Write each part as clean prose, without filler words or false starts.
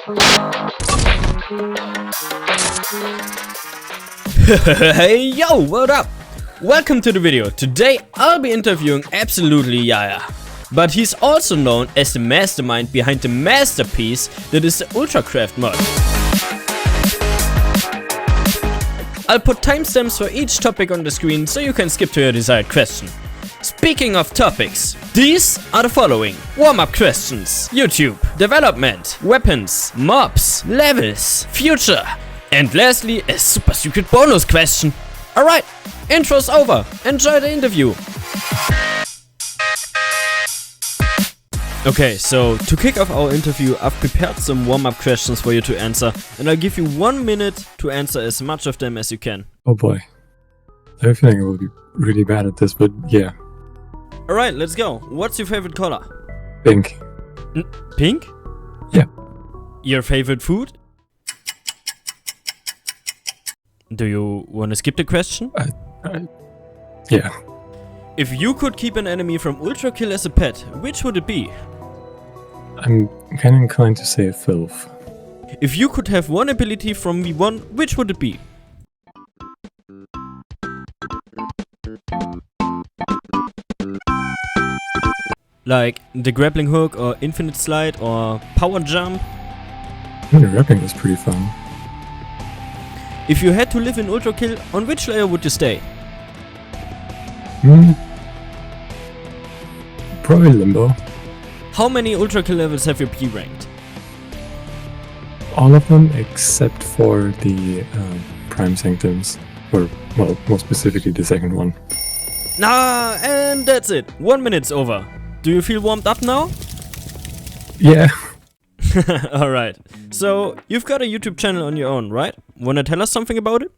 Hey yo, what up? Welcome to the video. Today I'll be interviewing absolutely Yaya. But he's also known as the mastermind behind the masterpiece that is the ULTRACRAFT mod. I'll put timestamps for each topic on the screen so you can skip to your desired question. Speaking of topics, these are the following: warm-up questions, YouTube, development, weapons, mobs, levels, future, and lastly a super secret bonus question. Alright, intro's over, enjoy the interview. Okay, so to kick off our interview, I've prepared some warm-up questions for you to answer, and I'll give you 1 minute to answer as much of them as you can. Oh boy. I have a feeling I will be really bad at this, but yeah. Alright, let's go. What's your favorite color? Pink. Pink? Yeah. Your favorite food? Do you want to skip the question? Yeah. If you could keep an enemy from Ultra Kill as a pet, which would it be? I'm kind of inclined to say a filth. If you could have one ability from V1, which would it be? Like the grappling hook or infinite slide or power jump? I think the rapping was pretty fun. If you had to live in Ultra Kill, on which layer would you stay? Probably Limbo. How many Ultra Kill levels have you P-ranked? All of them except for the Prime Sanctums. Or, well, more specifically the second one. Nah, and that's it. 1 minute's over. Do you feel warmed up now? Yeah. Alright. So, you've got a YouTube channel on your own, right? Wanna tell us something about it?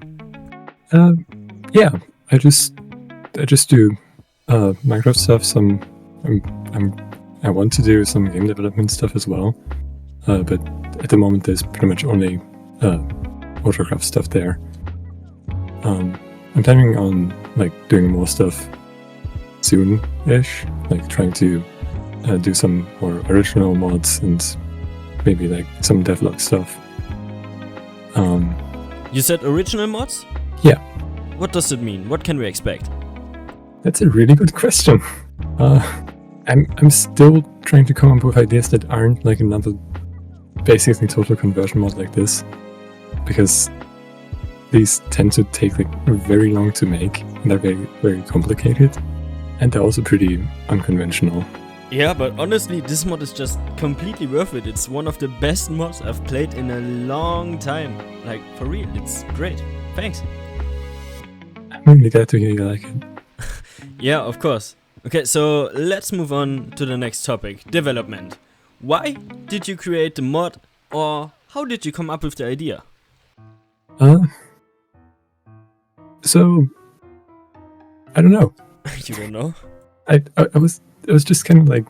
Yeah. I just do Minecraft stuff. I want to do some game development stuff as well. But at the moment there's pretty much only ULTRACRAFT stuff there. I'm planning on like doing more stuff soon-ish, like trying to do some more original mods and maybe like some devlog stuff. You said original mods? Yeah. What does it mean? What can we expect? That's a really good question. I'm still trying to come up with ideas that aren't like another basically total conversion mod like this, because these tend to take like very long to make, and they're very, very complicated, and they're also pretty unconventional. Yeah, but honestly, this mod is just completely worth it. It's one of the best mods I've played in a long time. Like, for real, it's great. Thanks. I'm really glad to hear you like it. Yeah, of course. Okay, so let's move on to the next topic, development. Why did you create the mod, or how did you come up with the idea? So I don't know. You don't know? I was just kind of like,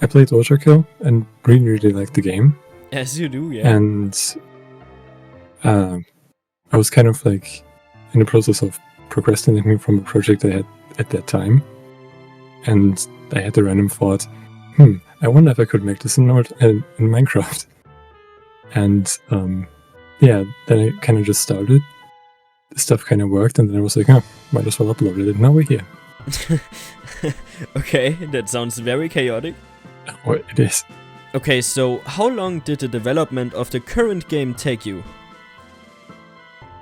I played Ultra Kill and really liked the game. As you do, yeah. And I was kind of like in the process of procrastinating from a project I had at that time, and I had the random thought, I wonder if I could make this in Minecraft. And yeah, then I kind of just started. The stuff kind of worked, and then I was like, might as well upload it, and now we're here. Okay, that sounds very chaotic. Oh, it is. Okay, so how long did the development of the current game take you?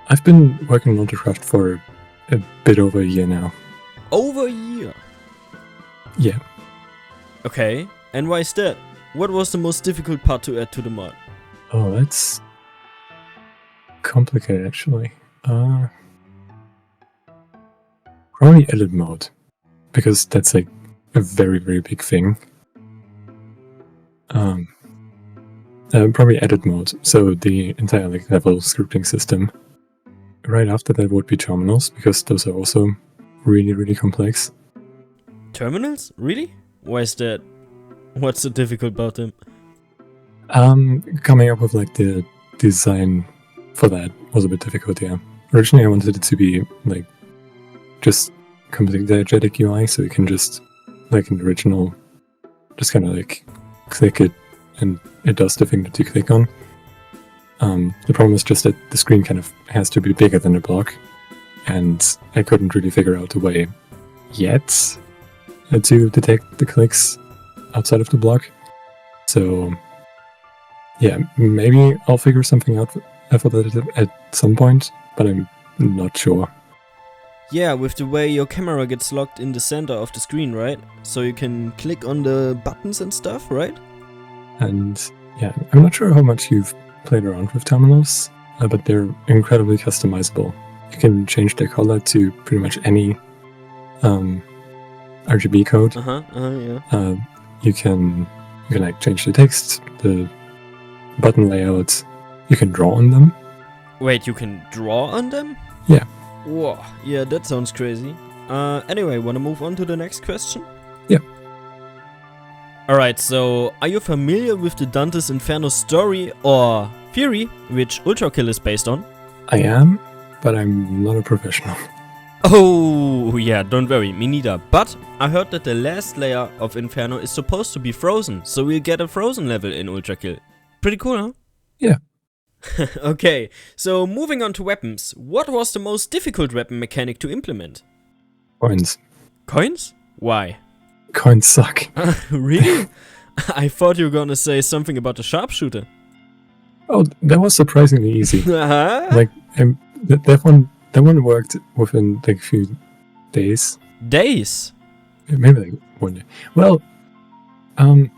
I've been working on ULTRACRAFT for a bit over a year now. Over a year? Yeah. Okay, and why is that? What was the most difficult part to add to the mod? Oh, that's complicated actually. Probably edit mode, because that's like a very, very big thing. Probably edit mode, so the entire like level scripting system. Right after that would be terminals, because those are also really, really complex. Terminals? Really? Why is that? What's so difficult about them? Coming up with like the design for that was a bit difficult, yeah. Originally I wanted it to be like just completely diegetic UI, so you can just, like in the original, just kind of like click it and it does the thing that you click on. The problem is just that the screen kind of has to be bigger than the block, and I couldn't really figure out a way yet to detect the clicks outside of the block. So yeah, maybe I'll figure something out for that at some point, but I'm not sure. Yeah, with the way your camera gets locked in the center of the screen, right? So you can click on the buttons and stuff, right? And yeah, I'm not sure how much you've played around with terminals, but they're incredibly customizable. You can change their color to pretty much any RGB code. Yeah. You can like change the text, the button layout. You can draw on them. Wait, you can draw on them? Yeah. Whoa, yeah, that sounds crazy. Anyway, wanna move on to the next question? Yeah. Alright, so are you familiar with the Dante's Inferno story or theory, which Ultrakill is based on? I am, but I'm not a professional. Oh, yeah, don't worry, me neither. But I heard that the last layer of Inferno is supposed to be frozen, so we'll get a frozen level in Ultrakill. Pretty cool, huh? Yeah. Okay, so moving on to weapons. What was the most difficult weapon mechanic to implement? Coins. Coins? Why? Coins suck. Really? I thought you were gonna say something about the sharpshooter. Oh, that was surprisingly easy. Uh-huh. Like, that one worked within like a few days. Days? Maybe like 1 day. Well, 1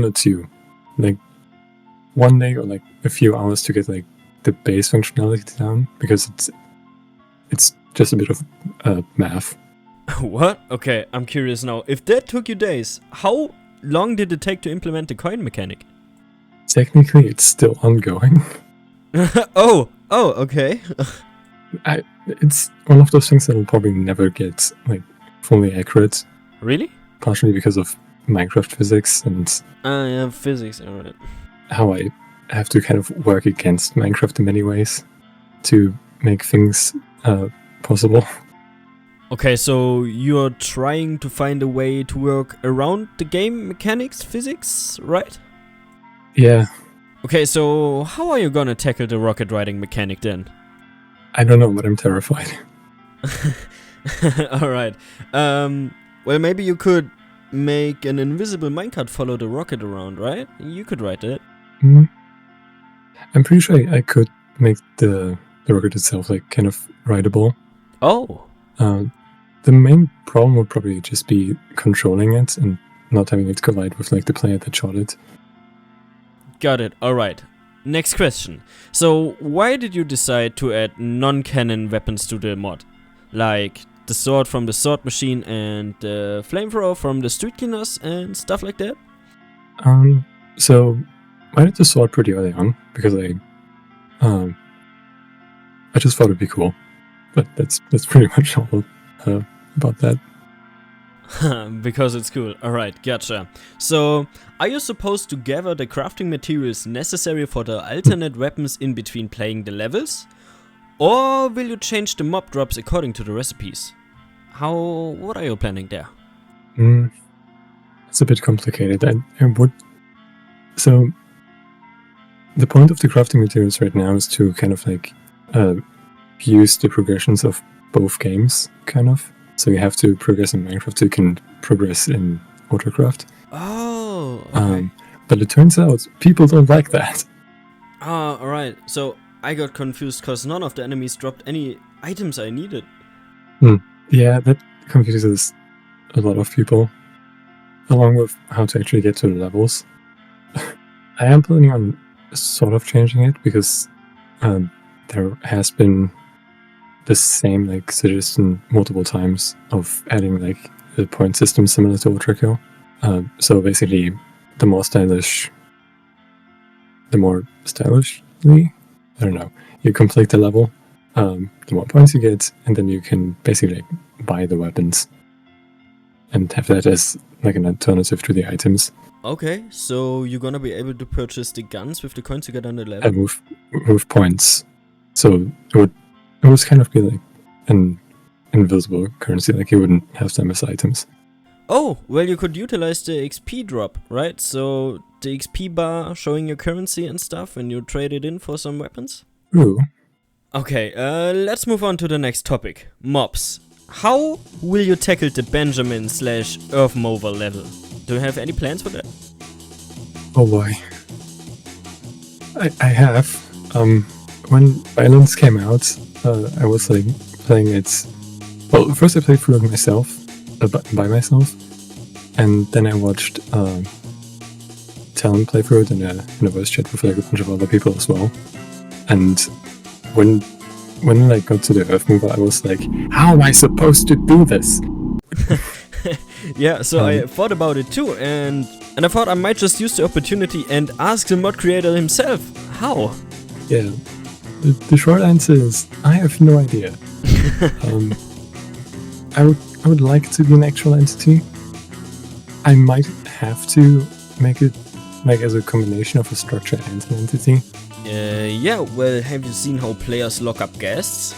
or 2. Like 1 day or like a few hours to get like the base functionality down, because it's just a bit of math. What? Okay, I'm curious now. If that took you days, how long did it take to implement the coin mechanic? Technically, it's still ongoing. Oh, okay. It's one of those things that will probably never get like fully accurate. Really? Partially because of Minecraft physics and Yeah, physics, alright. how I have to kind of work against Minecraft in many ways to make things possible. Okay, so you're trying to find a way to work around the game mechanics, physics, right? Yeah, Okay, so how are you gonna tackle the rocket riding mechanic then? I don't know, but I'm terrified. Alright. Well, maybe you could make an invisible minecart follow the rocket around, right? You could ride it. I'm pretty sure I could make the rocket itself like kind of rideable. Oh. The main problem would probably just be controlling it and not having it collide with like the player that shot it. Got it. Alright. Next question. So, why did you decide to add non-canon weapons to the mod? Like the sword from the sword machine and the flamethrower from the street cleaners and stuff like that? So I did the sword pretty early on because I just thought it'd be cool. But that's pretty much all about that. Because it's cool. Alright, gotcha. So, are you supposed to gather the crafting materials necessary for the alternate weapons in between playing the levels? Or will you change the mob drops according to the recipes? What are you planning there? It's a bit complicated. I would... So, the point of the crafting materials right now is to kind of like use the progressions of both games, kind of. So you have to progress in Minecraft so you can progress in ULTRACRAFT. Oh, okay. But it turns out people don't like that. Alright. So I got confused because none of the enemies dropped any items I needed. Yeah, that confuses a lot of people, along with how to actually get to the levels. I am planning on sort of changing it because there has been the same like suggestion multiple times of adding like a point system similar to ULTRAKILL. So basically, the more stylishly, I don't know, you complete the level, the more points you get, and then you can basically like, buy the weapons and have that as like an alternative to the items. Okay, so you're gonna be able to purchase the guns with the coins you get on the level? And with points. So it was kind of be like an invisible currency, like you wouldn't have them as items. Oh, well, you could utilize the XP drop, right? So the XP bar showing your currency and stuff when you trade it in for some weapons? Ooh. Okay, let's move on to the next topic. Mobs. How will you tackle the Benjamin / Earth Mover level? Do you have any plans for that? Oh boy. I have. When Violence came out, I was like playing it. Well, first I played through it myself, by myself, and then I watched Talon play through it in a voice chat with like a bunch of other people as well. And when I got to the Earth Mover, I was like, how am I supposed to do this? Yeah, so I thought about it too, and I thought I might just use the opportunity and ask the mod creator himself. How? Yeah, the short answer is I have no idea. I would like to be an actual entity. I might have to make it like as a combination of a structure and an entity. Yeah, well, have you seen how players lock up guests?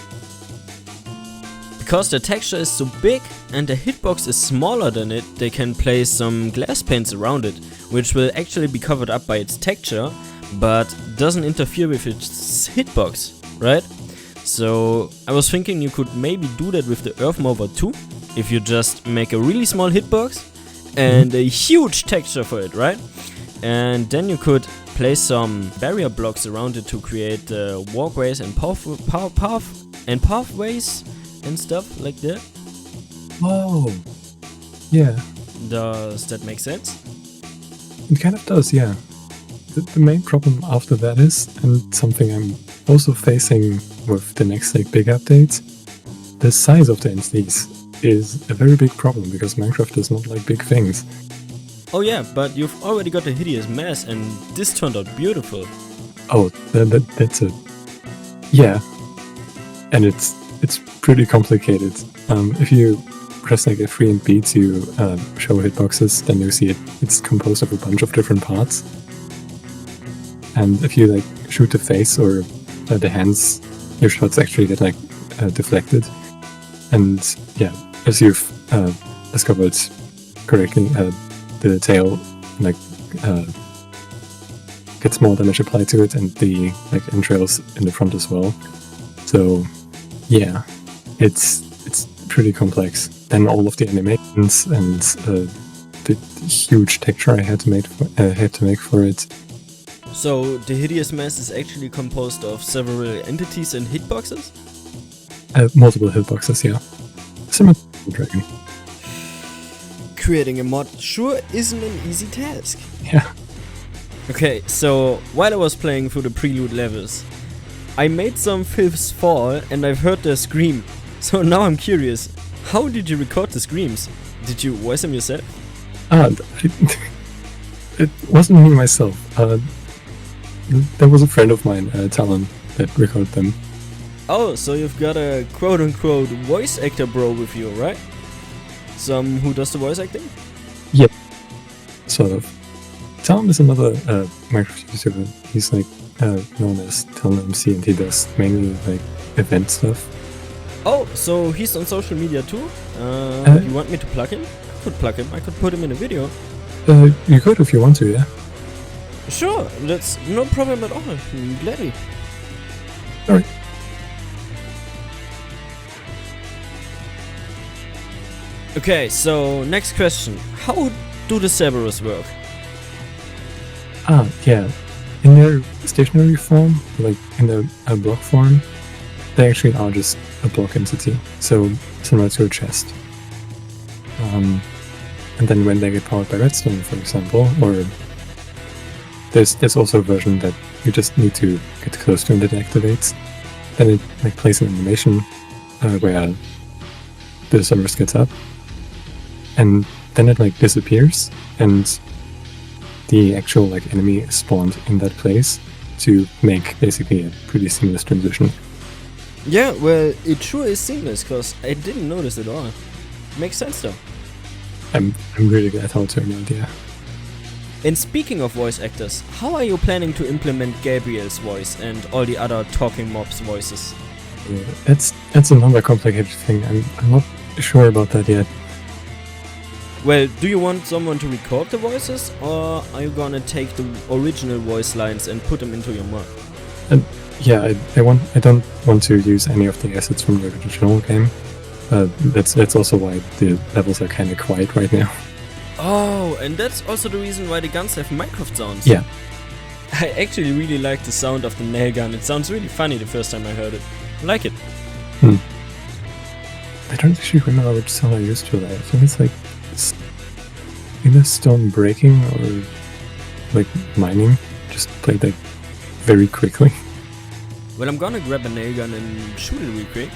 Because the texture is so big and the hitbox is smaller than it, they can place some glass panes around it, which will actually be covered up by its texture, but doesn't interfere with its hitbox, right? So I was thinking you could maybe do that with the Earth Mover too, if you just make a really small hitbox and a huge texture for it, right? And then you could place some barrier blocks around it to create walkways and pathways and stuff like that. Whoa. Yeah. Does that make sense? It kind of does, yeah. The main problem after that is, and something I'm also facing with the next like big updates, the size of the entities is a very big problem because Minecraft does not like big things. Oh yeah, but you've already got a hideous mess and this turned out beautiful. Oh, that's a... Yeah. And it's pretty complicated. If you press like F3 and B to show hitboxes, then you see it's composed of a bunch of different parts. And if you like shoot the face or the hands, your shots actually get like deflected. And yeah, as you've discovered correctly, the tail like gets more damage applied to it, and the like entrails in the front as well. So yeah, it's pretty complex. Then all of the animations and the huge texture I had to make for it. So the hideous mess is actually composed of several entities and hitboxes? Multiple hitboxes, yeah. Similar to Dragon. Creating a mod sure isn't an easy task. Yeah. Okay, so while I was playing through the prelude levels, I made some fifths fall and I've heard their scream. So now I'm curious, how did you record the screams? Did you voice them yourself? It wasn't me myself. There was a friend of mine, Talon, that recorded them. Oh, so you've got a quote-unquote voice actor bro with you, right? Some who does the voice acting? Yep. Sort of. Talon is another Minecraft YouTuber. He's like known as Talon MC, and he does mainly like event stuff. Oh, so he's on social media too? You want me to plug him? I could plug him. I could put him in a video. You could if you want to, yeah. Sure, that's no problem at all. Gladly. Alright. Okay, so next question. How do the Cerberus work? Yeah. In their stationary form, like in the block form, they actually are just a block entity. So similar to a chest. And then when they get powered by redstone, for example, or there's also a version that you just need to get close to and it activates. Then it like plays an animation where the Cerberus gets up, and then it like disappears, and the actual like enemy is spawned in that place to make basically a pretty seamless transition. Yeah, well, it sure is seamless, cause I didn't notice at all. Makes sense though. I'm really glad how it turned out, yeah. And speaking of voice actors, how are you planning to implement Gabriel's voice and all the other talking mobs' voices? That's another complicated thing. I'm not sure about that yet. Well, do you want someone to record the voices, or are you gonna take the original voice lines and put them into your mod? Yeah, I don't want to use any of the assets from the original game. That's also why the levels are kind of quiet right now. Oh, and that's also the reason why the guns have Minecraft sounds. Yeah. I actually really like the sound of the nail gun. It sounds really funny the first time I heard it. I like it. I don't actually remember which sound I used for that. I think it's like either stone breaking or like mining. Just played like very quickly. Well, I'm gonna grab a nail gun and shoot it real quick.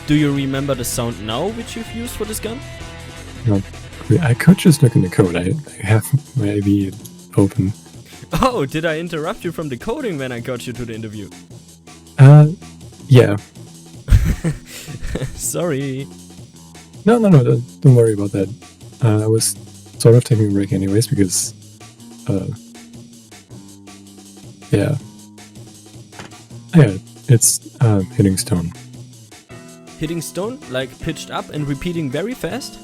Do you remember the sound now which you've used for this gun? No, I could just look in the code. I have my AV open. Oh, did I interrupt you from the coding when I got you to the interview? Yeah. Sorry. No, don't worry about that. I was sort of taking a break anyways because, yeah, it's hitting stone. Hitting stone, like pitched up and repeating very fast?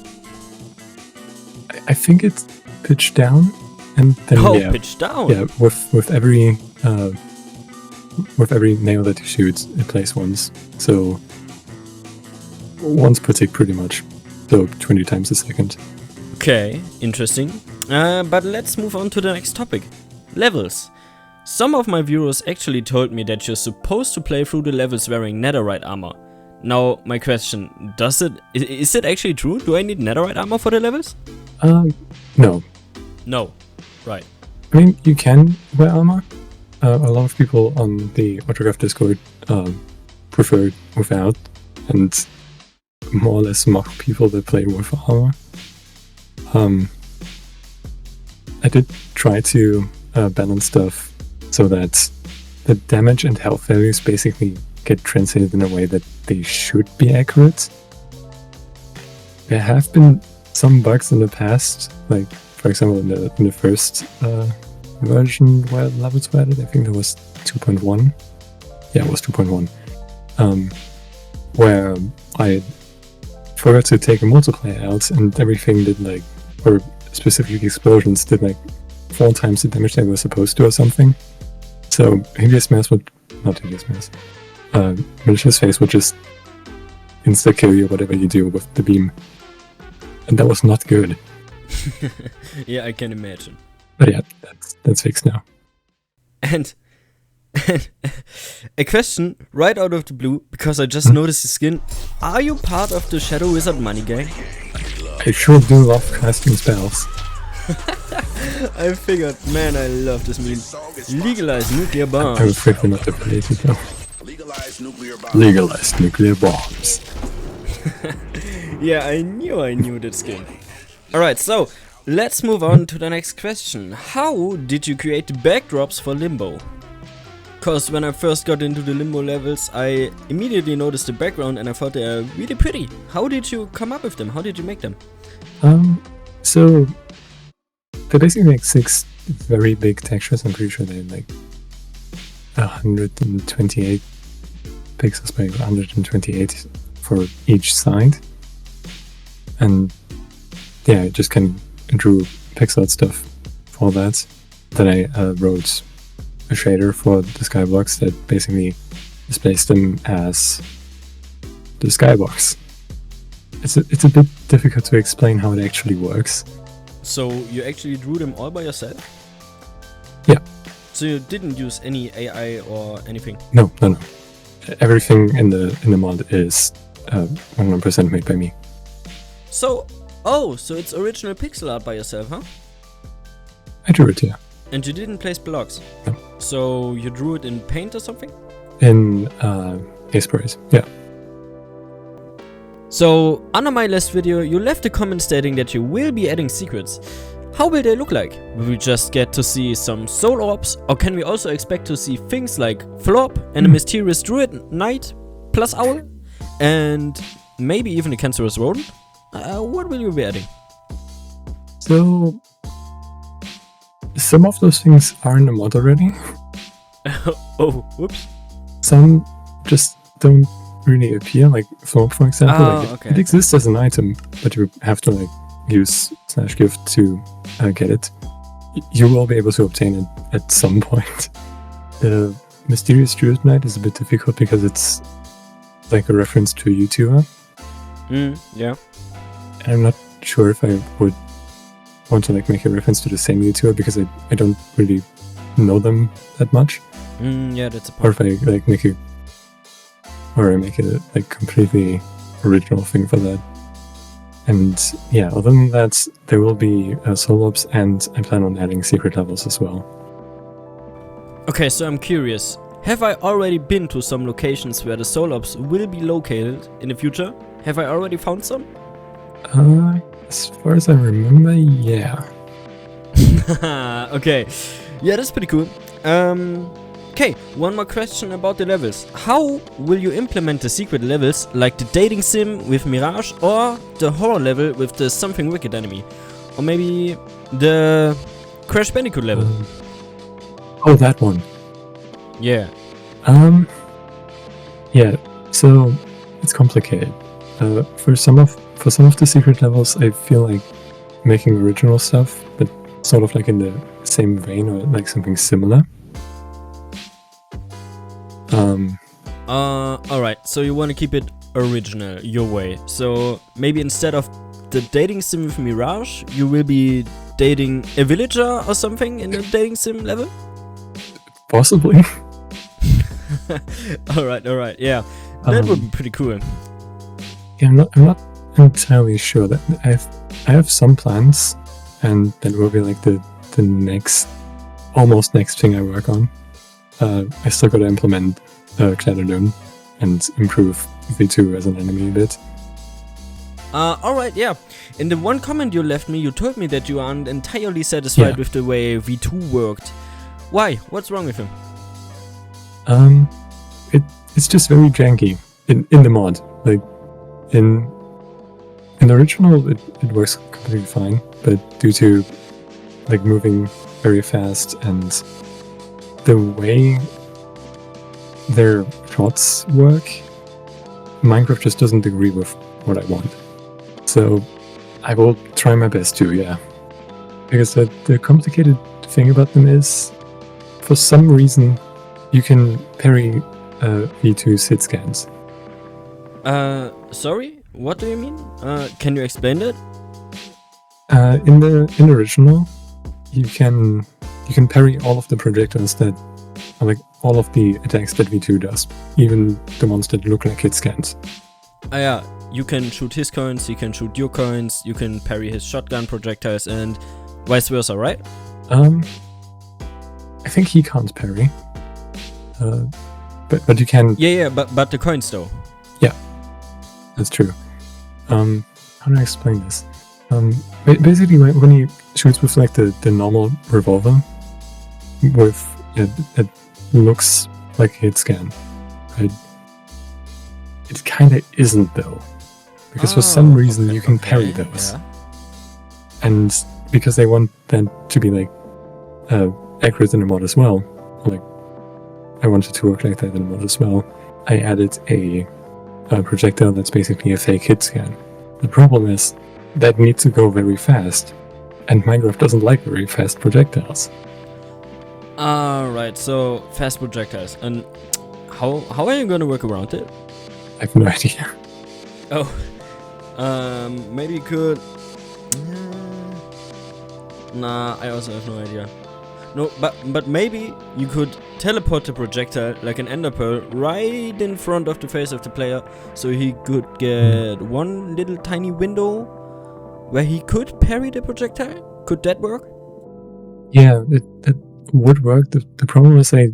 I think it's pitched down, and then pitched down. Yeah, with every nail that you shoot, it plays once. So once per tick, pretty much. So 20 times a second. Okay, interesting. But let's move on to the next topic. Levels. Some of my viewers actually told me that you're supposed to play through the levels wearing netherite armor. Now, my question, is it actually true? Do I need netherite armor for the levels? No. No. Right. I mean, you can wear armor. A lot of people on the ULTRACRAFT Discord prefer without, and more or less mock people that play with armor. I did try to balance stuff so that the damage and health values basically get translated in a way that they should be accurate. There have been some bugs in the past, like for example in the first version where levels were added, I think that was 2.1. Yeah, it was 2.1. Where I forgot to take a multiplier out and everything did like, or specific explosions did like 4 times the damage they were supposed to or something. So Hideous Mass would, not Hideous Mass, Malicious Face would just insta-kill you whatever you do with the beam. And that was not good. Yeah, I can imagine. But yeah, that's fixed now. And a question right out of the blue, because I just noticed the skin. Are you part of the Shadow Wizard money gang? I sure do love casting spells. I figured, man, I love this meme. Legalize nuclear bombs. I'm afraid we're not affiliated though. Legalize nuclear bombs. Yeah, I knew that skin. Alright, so let's move on to the next question. How did you create the backdrops for Limbo? Cause when I first got into the Limbo levels, I immediately noticed the background and I thought they are really pretty. How did you come up with them? How did you make them? So they're basically like 6 very big textures. I'm pretty sure they're like 128 pixels by 128 for each side. And yeah, I just kind of drew pixel art stuff for that. Then I wrote a shader for the skyblocks that basically displays them as the skybox. It's a bit difficult to explain how it actually works. So you actually drew them all by yourself? Yeah. So you didn't use any AI or anything? No. Everything in the mod is 100% made by me. So it's original pixel art by yourself, huh? I drew it, yeah. And you didn't place blocks? No. So you drew it in Paint or something? In Ace, yeah. So, under my last video, you left a comment stating that you will be adding secrets. How will they look like? Will we just get to see some soul orbs, or can we also expect to see things like Flop and a mysterious druid knight plus owl? And maybe even a cancerous rodent? What will you be adding? So, some of those things are in the mod already. Oh, whoops. Some just don't really appear, like Thorpe, for example. Oh, like okay. it exists as an item, but you have to like use /gift to get it. You will be able to obtain it at some point. The Mysterious Druid Knight is a bit difficult because it's like a reference to a YouTuber. Yeah. And I'm not sure if I would want to like make a reference to the same YouTuber because I don't really know them that much. Yeah, that's a Or point. if I like make a like completely original thing for that. And yeah, other than that, there will be solo ops, and I plan on adding secret levels as well. Okay, so I'm curious. Have I already been to some locations where the soul ops will be located in the future? Have I already found some? As far as I remember, yeah. Okay. Yeah, that's pretty cool. Okay, one more question about the levels. How will you implement the secret levels, like the dating sim with Mirage, or the horror level with the something wicked enemy? Or maybe the Crash Bandicoot level? Oh, that one. Yeah. Yeah. So it's complicated. For some of the secret levels, I feel like making original stuff, but sort of like in the same vein or like something similar. Alright, so you want to keep it original, your way. So maybe instead of the dating sim with Mirage, you will be dating a villager or something in the dating sim level? Possibly. Alright, yeah. That would be pretty cool. Yeah, I'm not entirely sure. That I have some plans, and that will be like the almost next thing I work on. I still got to implement Cladodune and improve V2 as an enemy a bit. Alright, yeah. In the one comment you left me, you told me that you aren't entirely satisfied with the way V2 worked. Why? What's wrong with him? It's just very janky in the mod. Like in the original, it works completely fine, but due to like moving very fast and the way their shots work, Minecraft just doesn't agree with what I want. So I will try my best to, yeah. Because the complicated thing about them is, for some reason, you can parry V2 hit scans. Sorry? What do you mean? Can you explain that? In the original, you can parry all of the projectiles that, like all of the attacks that V2 does, even the ones that look like hit scans. Yeah, you can shoot his coins, he can shoot your coins, you can parry his shotgun projectiles, and vice versa, right? I think he can't parry. But you can. Yeah, but the coins though. Yeah, that's true. How do I explain this? Basically, when he shoots with like the normal revolver, with it looks like a hit scan. Right? It kind of isn't though, because for some reason you can parry those, and because they want that to be like accurate in the mod as well, like I wanted to work like that in the mod as well, I added a projectile that's basically a fake hit scan. The problem is that needs to go very fast, and Minecraft doesn't like very fast projectiles. Alright, so fast projectiles. And how are you gonna work around it? I have no idea. Oh, maybe you could. Nah, I also have no idea. No, but maybe you could teleport the projectile like an ender pearl right in front of the face of the player, so he could get one little tiny window where he could parry the projectile. Could that work? Yeah, that would work. The problem is I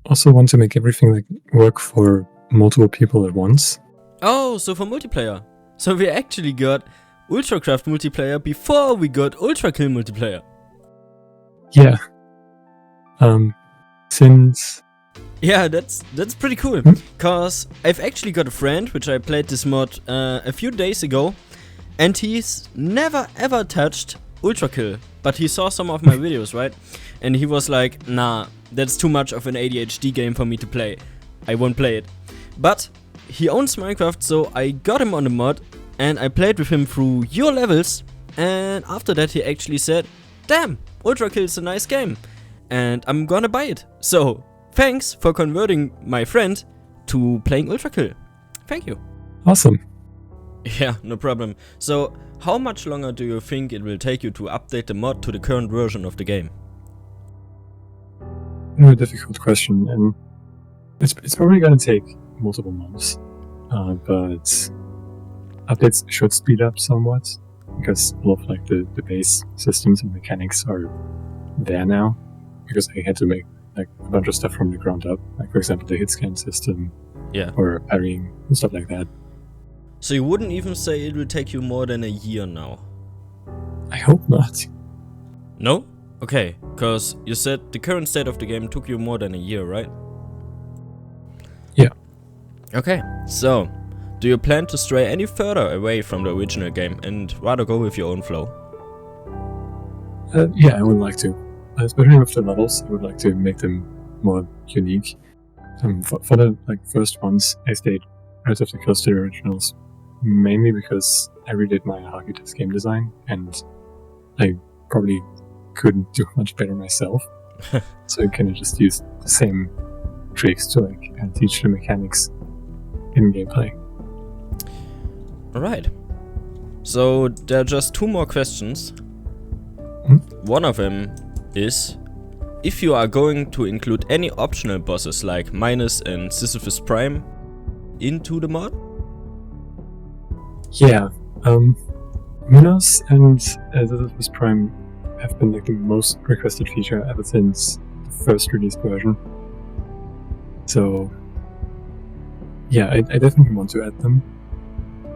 also want to make everything like work for multiple people at once. Oh, so for multiplayer. So we actually got ULTRACRAFT multiplayer before we got ULTRAKILL multiplayer. Yeah. Since... Yeah, that's pretty cool. Cause I've actually got a friend, which I played this mod a few days ago, and he's never ever touched ULTRAKILL. But he saw some of my videos, right? And he was like, nah, that's too much of an ADHD game for me to play. I won't play it. But he owns Minecraft, so I got him on the mod and I played with him through your levels, and after that he actually said, damn, ULTRACRAFT is a nice game and I'm gonna buy it. So thanks for converting my friend to playing ULTRACRAFT. Thank you. Awesome. Yeah, no problem. So how much longer do you think it will take you to update the mod to the current version of the game? A difficult question, and it's probably gonna take multiple months, but updates should speed up somewhat because all of like the base systems and mechanics are there now. Because I had to make like a bunch of stuff from the ground up, like for example the hit scan system, or parrying and stuff like that. So you wouldn't even say it will take you more than a year now? I hope not. No? Okay, cause you said the current state of the game took you more than a year, right? Yeah. Okay, so do you plan to stray any further away from the original game and rather go with your own flow? Yeah, I would like to. Especially with the levels, I would like to make them more unique. For the first ones, I stayed relatively close to the originals, mainly because I redid my Hakita's game design, and I probably couldn't do much better myself. So I kind of just used the same tricks to teach the mechanics in gameplay. Alright. So there are just 2 more questions. One of them is if you are going to include any optional bosses like Minus and Sisyphus Prime into the mod? Yeah, Minos and Sisyphus Prime have been like the most requested feature ever since the first released version. So yeah, I definitely want to add them,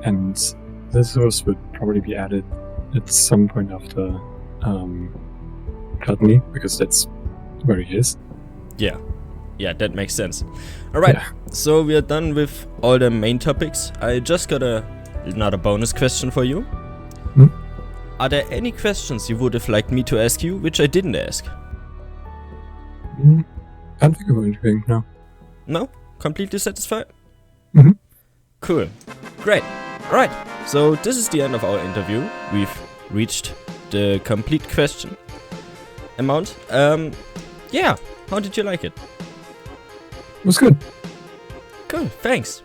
and Sisyphus would probably be added at some point after Gluttony, because that's where he is. Yeah, that makes sense. Alright, so we are done with all the main topics. I just got another bonus question for you. Are there any questions you would have liked me to ask you, which I didn't ask? Can't think of anything, no. No? Completely satisfied? Mm-hmm. Cool. Great. Alright, so this is the end of our interview. We've reached the complete question amount. Yeah, how did you like it? It was good. Cool, thanks.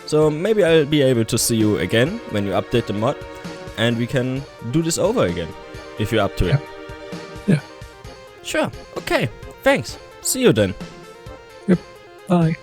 So maybe I'll be able to see you again when you update the mod, and we can do this over again, if you're up to it. Yeah. Sure, okay, thanks. See you then. Yep, bye.